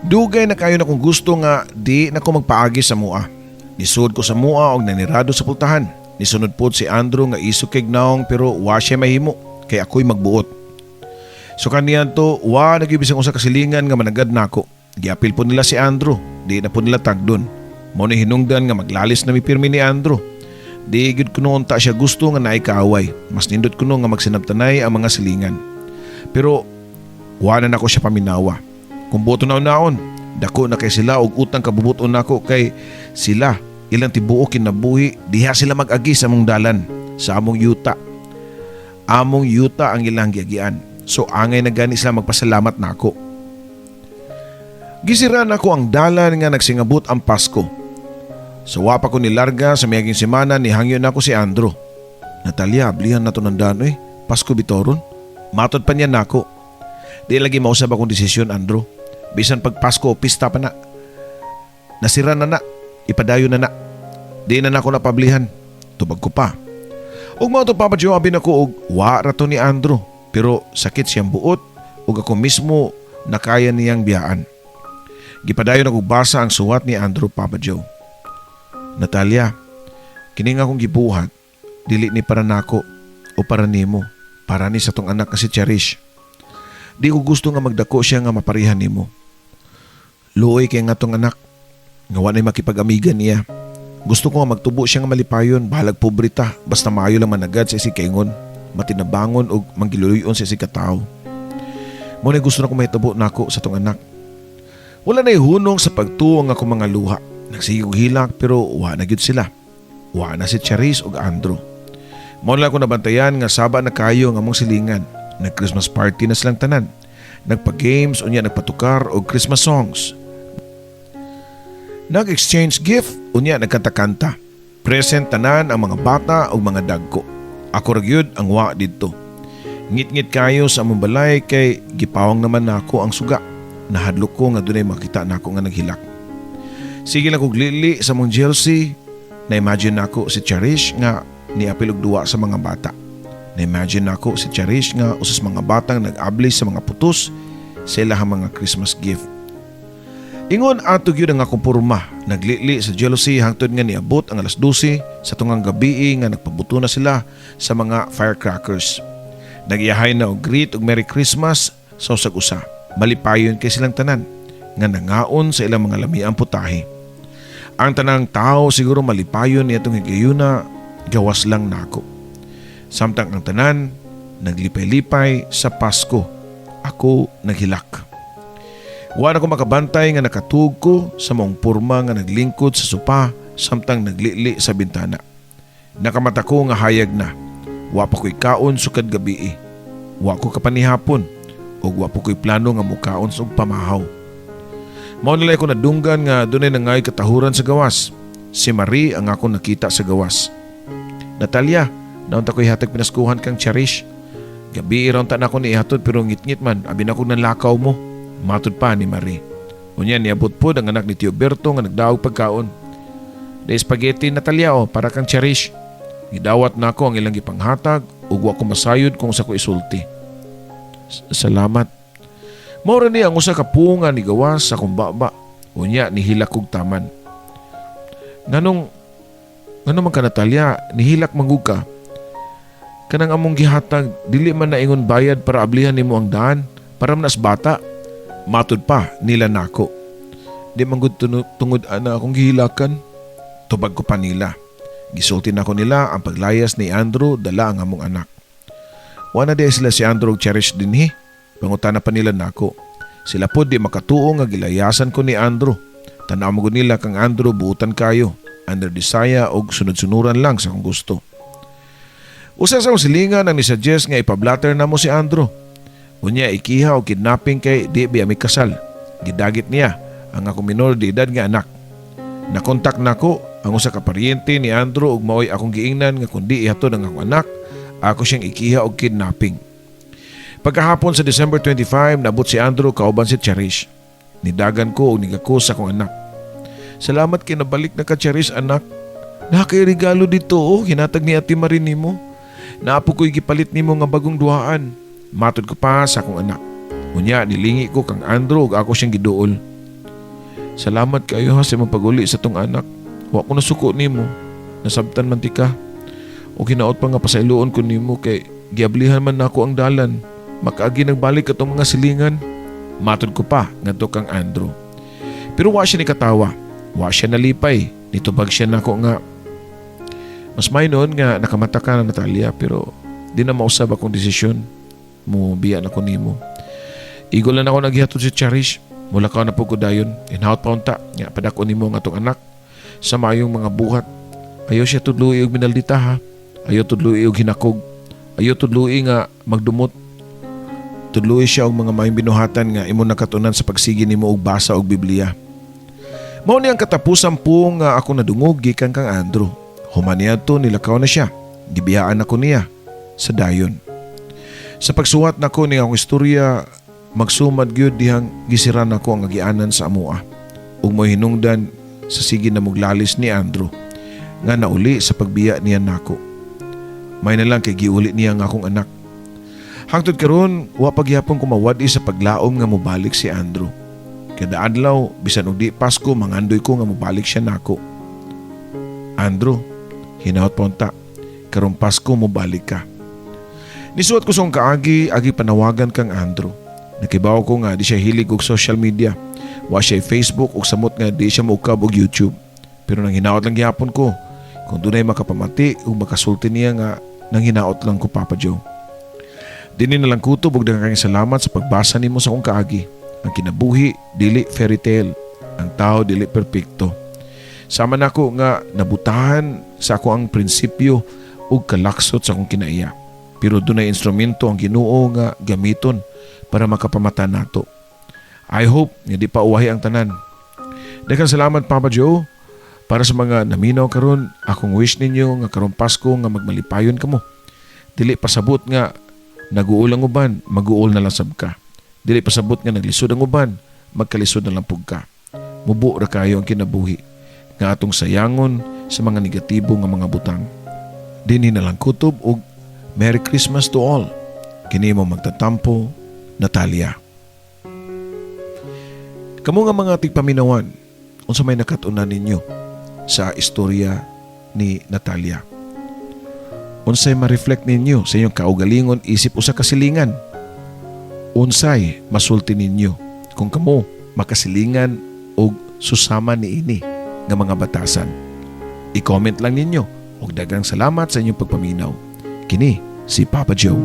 Dugay na kayo na kung gusto nga di na ko magpaagi sa mua. Nisud ko sa mua og nanirado sa pultahan. Nisunod po si Andrew nga iso kay gnaong pero wa siya mahimo kay ako'y magbuot. So kaniyan to wa nagibisang usa kasilingan nga managad nako. Giapil po nila si Andrew, di na po nila tagdon. Mao ni hinungdan nga maglalis na mi pirmi ni Andrew. Di gid kuno unta siya gusto nga naay kaaway. Mas nindot kuno nga magsinabtanay ang mga silingan. Pero wa na nako siya paminawa. Kung buto na naon, dako na kay sila og utang kabubuton nako kay sila ilang tibuok kinabuhi diha sila mag-agi sa among dalan, sa among yuta. Among yuta ang ilang giagian. So angay na gani sila magpasalamat nako. Gisira na ko ang dalan nga nagsingabot ang Pasko. So wa pa ko nilarga sa mayaging semana ni hangyo na ko si Andrew. Natalia, ablihan na to ng danoy. Pasko bitoron. Matod pa niya nako. Di lagi mausap akong desisyon Andrew. Bisan pag Pasko pista pa na. Nasira na na. Ipadayo na na. Di na nako napablihan. Tubag ko pa. Ug mao to Papa Joe abin ako og wa rato ni Andrew. Pero sakit siyang buot ug ako mismo nakaya niyang biyaan. Gipadayon ako basa ang suwat ni Andrew Papa Joe. Natalia, kini nga akong gibuhat, dili ni para nako o para nimo, para ni sa tong anak nga si Cherish. Di ko gusto nga magdako siya nga maparihan nimo. Luoy kay nga tong anak, nga wanay makipag-amigan niya. Gusto ko nga magtubo siya nga malipayon, bahalag pobrita, basta maayo lang managad sa isikaingon, matinabangon o manggiluluyon sa isikatao. Muna gusto na ko mahitabo nako sa tong anak. Wala na ihunong sa pagtuong ako mga luha. Nagsigig hilak pero wa na gyud sila. Wa na si Charis ug Andrew. Mao lang ko nabantayan nga saba na kayo nga mong silingan. Nag-Christmas party na silang tanan. Nagpa-games unya nagpatukar og Christmas songs. Nag-exchange gift, unya nagkanta-kanta. Present tanan ang mga bata o mga dagko. Ako ragyod ang wa didto. Ngit-ngit kayo sa among balay kay gipawang naman nako ang suga. Nahadlok ko nga dunay makita nako nga naghilak. Sige lang kog lili sa mong jealousy. Na-imagine nako si Cherish nga niapil og duwa sa mga bata. Na-imagine nako si Cherish nga usas mga batang nag-abli sa mga putos sa ilahang mga Christmas gift. Ingon ato gyud ang akong porma, naglili sa jealousy hangtod nga niabot ang alas 12 sa tungang gabi nga nagpabuto na sila sa mga firecrackers. Nagyahay na og greet og Merry Christmas sa usag usa. Malipayon kay silang tanan nga nangaon sa ilang mga lamiang putahe. Ang tanang tao siguro malipayon niadtong higayuna, gawas lang nako. Samtang ang tanan naglipay-lipay sa Pasko, ako naghilak. Wa na ko makabantay nga nakatug ko sa mong porma nga naglingkod sa sopa samtang naglili sa bintana. Nakamata ko nga hayag na. Wa pa ko'y kaon sukad gabi. Wa ko kapanihapon o wa po ko'y plano nga mukaon sa pamahaw. Mao nalay ko nadunggan nga dunay nangay katahuran sa gawas. Si Marie ang ako nakita sa gawas. Natalia, naunta ko'y hatag pinaskuhan kang Cherish. Gabi iraw ta na ako ni ihatod pero ngit-ngit man, abi na ko nanlakaw mo. Matod pa ni Marie. Unya niabot po ang anak ni Tio Berto nga nagdaog pagkaon. De spaghetti Natalia para kang Cherish. Gidawat na ako ang ilang gipanghatag ug wa ko masayod kung sa ko isulti. Salamat. Mao ni ang usa ka punga ni gawas sa akong baba. Unya nihilak kog taman. Ngano man ka Natalia, nihilak manggug ka. Kanang among gihatag dili man naingon bayad para ablihan nimo ang daan para manas bata. Matod pa nila nako. Di manggod tungod ana akong gihilakan. Tubag ko pa nila. Gisulti na ko nila ang paglayas ni Andrew dala ang among anak. Wana di sila si Andrew og Cherish dinhi. Pangutana pa nila nako. Sila po di makatuo nga gilayasan ko ni Andrew. Tanaw mo nila kang Andrew buutan kayo. Under desaya og sunod-sunuran lang sa kung gusto. Usa sa silingan ang nisuggest nga ipablatter na mo si Andrew. Unya ikiha o kidnapping kay di biya may kasal. Gidagit niya ang akong minor de edad nga anak. Nakontak nako ang usa ka paryente ni Andrew ug maoy akong giingnan nga kundi ihatod ang akong anak, ako siyang ikiha og kidnapping. Pagkahapon sa December 25, nabot si Andrew kauban si Cherish. Nidagan ko og nigako sa akong anak. Salamat kay nabalik na ka Cherish anak. Nakay regalo dito hinatag ni Ate Marie nimo. Naapo ko'y gipalit nimo nga bagong duhaan. Matod ko pa sa akong anak. Unya nilingi ko kang Andrew ug ako siyang giduol. Salamat kayo ha sa imong paguli sa tong anak. Wa ko nasuko nimo. Nasabtan man ti ka. O kinaot pa nga pasayloon ko nimo kay giablihan man nako ang dalan. Makaagi nagbalik atong mga silingan. Matod ko pa ngadto kang Andrew. Pero wa siya ni katawa. Wa siya nalipay. Nitubag siya nako nga. Mas may noon nga nakamata ka na Natalia pero di na mausab akong desisyon. Biyan ako nimo. Igol na ako naghihatod si Cherish. Mula ka na po ko dayon. Inhaut pa unta. Nga padako nimo nga itong anak. Sa mayong mga buhat. Ayaw siya tudluwi og minaldita ha. Ayaw tudluwi og hinakog. Ayaw tudluwi nga magdumot. Tudluwi siya og mga mayong binuhatan nga imo nakatunan sa pagsigi nimo og basa og Biblia. Mao ni ang katapusan po nga ako nadungog gikan kang Andrew. Humaniadto nilakaw na siya. Gibiyaan ako niya sa dayon. Sa pagsuwat nako ni akong istorya, magsumad gyud dihang gisiran nako ang agianan sa amua. Ug mo hinungdan sa sige na muglalis ni Andrew nga nauli sa pagbiya niya nako. May na lang kay giuli niya nga akong anak. Hangtod karon wa pagyapon ko mawadi sa paglaom nga mobalik si Andrew. Kada adlaw bisan og di Pasko mangandoy ko nga mobalik siya nako. Andrew, hinaut pa unta. Karong Pasko mobalik ka. Nisuot ko song kaagi panawagan kang Andrew. Nakibaw ko nga di siya hilig og social media. Wa siya Facebook ug samot nga di siya maukab og YouTube. Pero nang hinaot lang gihapon ko kung dunay makapamati ug makasulti niya nga nang hinaot lang ko Papa Joe. Dini na lang kutob og daghang salamat sa pagbasa nimo sa akong kaagi. Ang kinabuhi dili fairy tale, ang tao dili perpekto. Sama nako nga nabutahan sa ako ang prinsipyo ug kalaksot sa akong kinaiya. Pero dunay instrumento ang Ginoo nga gamiton para makapamata nato. I hope nga di pa uwahi ang tanan. Daghang salamat Papa Joe. Para sa mga naminaw karon, akong wish ninyo nga karong Pasko nga magmalipayon kamo. Dili pasabot nga naguol ang uban, maguol na lang sab ka. Dili pasabot nga naglisod ang uban, magkalisod na lang pug ka. Mubo ra kayo ang kinabuhi nga atong sayangon sa mga negatibo nga mga butang. Dinhi na lang kutob og Merry Christmas to all. Kini mo magtatampo, Natalia. Kamo nga mga tigpaminawan, unsa may nakatunan ninyo sa istorya ni Natalia? Unsay ma-reflect ninyo sa inyong kaugalingon isip usa ka silingan? Unsay masulti ninyo kung kamo makasilingan og susama niini nga mga batasan? I-comment lang ninyo og daghang salamat sa inyong pagpaminaw. Kini si Papa Joe.